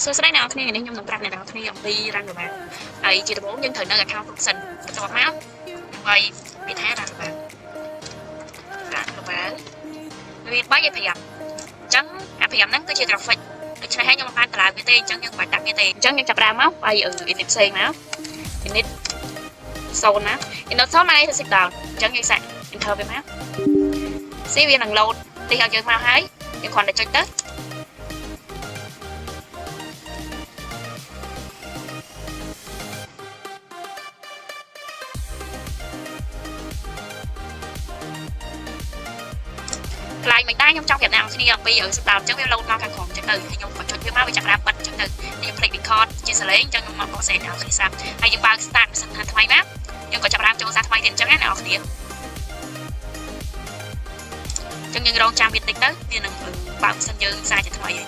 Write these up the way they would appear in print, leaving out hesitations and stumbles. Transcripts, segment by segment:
សួស្តីអ្នកនរគ្នានេះខ្ញុំនឹងប្រាប់អ្នកនរគ្នាអំពីរ៉ាំរ៉ាល់ហើយជាដំបូងយើងត្រូវនៅ account រូបសិនបន្ទាប់មកហើយមានថារ៉ាំរ៉ាល់វា3ឲ្យ5អញ្ចឹងអា5ហ្នឹងគឺជា graphic ដូច្នេះហើយខ្ញុំមិនបានតម្លើវាទេអញ្ចឹងយើងមិនបាច់ដាក់វាទេអញ្ចឹងយើងចាប់ផ្ដើមមកហើយinit ផ្សេងមក init 0ណា init 0មកឲ្យទៅ down អញ្ចឹងយើងសាក់ enter វាមកស៊ីវានឹង load ទីឲ្យយើងមកហើយយើងគ្រាន់តែចុចទៅកន្លែងមិនដែរខ្ញុំចង់ប្រាប់អ្នកនរគ្នាអំពីស្ដាប់អញ្ចឹងវា load មកខាងក្រោមអញ្ចឹងទៅហើយខ្ញុំក៏ចុចវាមកវាចាប់ដាក់បិទអញ្ចឹងទៅខ្ញុំ play record ជាសលេងអញ្ចឹងខ្ញុំមកបកស្រាយអ្នកនរគ្នាស្ដាប់ហើយយើងបើក start សិនថាថ្មីមកយើងក៏ចាប់ដាក់ចូលសារថ្មីទៀតអញ្ចឹងណាអ្នកនរគ្នាអញ្ចឹងយើងរងចាំវាតិចទៅវានឹងបើកសិនយើងសារជាថ្មីហើ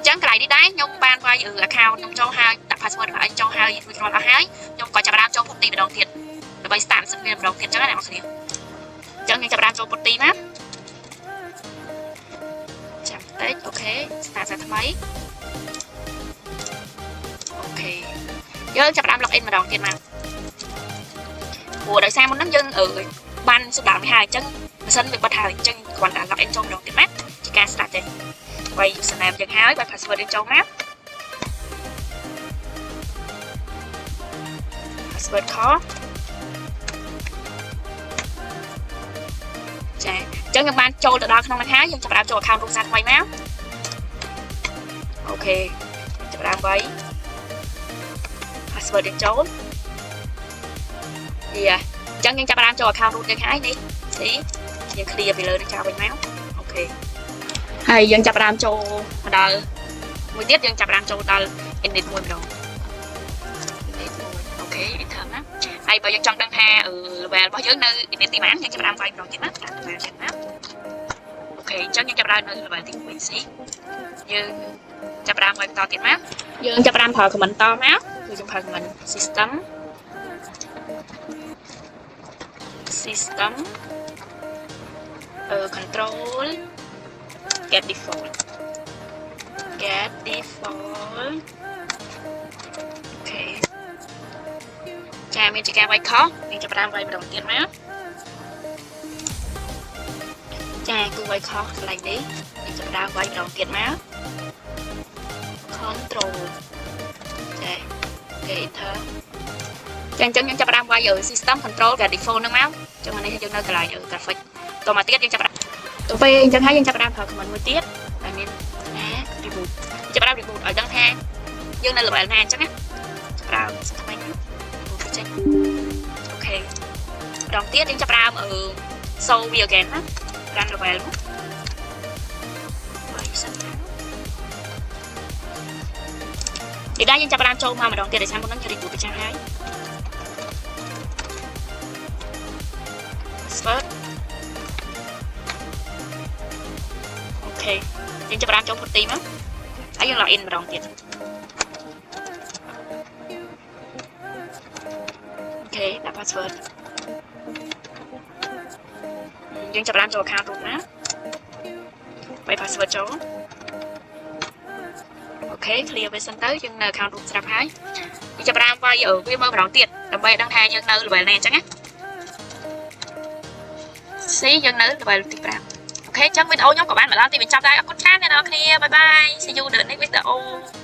ចឹងកន្លែងនេះដែរខ្ញុំបានវាយaccount ខ្ញុំចូលហើយដាក់ password របស់ឯងចូលហើយរួចរាល់អស់ហើយខ្ញុំក៏ចាប់ផ្ដើមចូលពុតទីម្ដងទៀតដើម្បី start សិនវាម្ដងទៀតចឹងណាអ្នកនរគ្នាអញ្ចឹងយើងចាប់ផ្ដើមចូលពុតទីណាចាំតិចអូខេ start សារថ្មីអូខេយើងចាប់ផ្ដើម login ម្ដងទៀតមកព្រោះដោយសារមុនហ្នឹងយើងបានសម្ដៅវាហើយអញ្ចឹងម៉ាស៊ីនវាបិទហើយអញ្ចឹងគ្រាន់តែ login ចូលម្ដងទៀតណាជាការ start ទេវាយ username យើងហើយបើ password យើងចូលមក password ខចាអញ្ចឹងយើងបានចូលទៅដល់ក្នុងហ្នឹងហើយយើងចាប់ផ្ដើមចូល account រូបសារថ្មីមកអូខេចាប់ផ្ដើមវាយ password យើងចូលអញ្ចឹងយើងចាប់ផ្ដើមចូល account រូបយើងហើយនេះស៊ីយើង clear ពីលើនឹងចោលវិញមកអូខេហើយយើងចាប់ផ្ដើមចូលមកដល់មួយទៀតយើងចាប់ផ្ដើមចូលដល់ init មួយម្ដង init មួយអូខេ enter ណាហើយបើយើងចង់ដឹងថា level របស់យើងនៅ init ទីប៉ុន្មានយើងចាប់ផ្ដើមវាយម្ដងទៀតណា level ចឹងណាអូខេអញ្ចឹងយើងចាប់ផ្ដើមនៅ level ទី1ស៊ីយើងចាប់ផ្ដើមវាយបន្តទៀតមកយើងចាប់ផ្ដើមប្រើ comment តមកគឺយើងប្រើ comment system control get default អូខេចាមានជាការវាយខុសយើងចាប់ផ្ដើមវាយម្ដងទៀតមកចាគឺវាយខុសកន្លែងនេះយើងចាប់ផ្ដើមវាយម្ដងទៀតមក control ចាអូខេ enter ចាអញ្ចឹងយើងចាប់ផ្ដើមវាយsystem control get default ហ្នឹងមកអញ្ចឹងនេះយើងនៅកន្លែងgraphic តមកទៀតយើងចាប់ផ្ដើមទៅពេលអញ្ចឹងហើយយើងចាប់ផ្ដើមប្រើ command មួយទៀតដែលមានreboot ចាប់ផ្ដើម reboot ឲ្យដឹងថាយើងនៅ level ណាអញ្ចឹងណាចាប់ផ្ដើមសិនថ្មីណាចេញអូខេម្ដងទៀតយើងចាប់ផ្ដើមសូវា again ណា run level មកសិនណាទីដែរយើងចាប់ផ្ដើមចូលមកម្ដងទៀតដោយសារមុនហ្នឹងយើង reboot ទៅចាំហើយ password អូខេយើងចាប់ផ្ដើមចូលពុតទីមកហើយយើង login ម្ដងទៀតអូខេដាក់ password យើងចាប់ផ្ដើមចូល account រូបណាបាយ password ចូលអូខេ clear វាសិនទៅយើងនៅ account រូបស្រាប់ហើយយើងចាប់ផ្ដើមវាយវាមើលម្ដងទៀតដើម្បីដឹងថាយើងនៅ level ណាអញ្ចឹងណាស៊ីយើងនៅ level ទី5អូខេអញ្ចឹងវីដេអូខ្ញុំក៏បានមកដល់ទីបញ្ចប់ដែរអរគុណច្រើនអ្នកនរគ្នាបាយបាយ see you the next video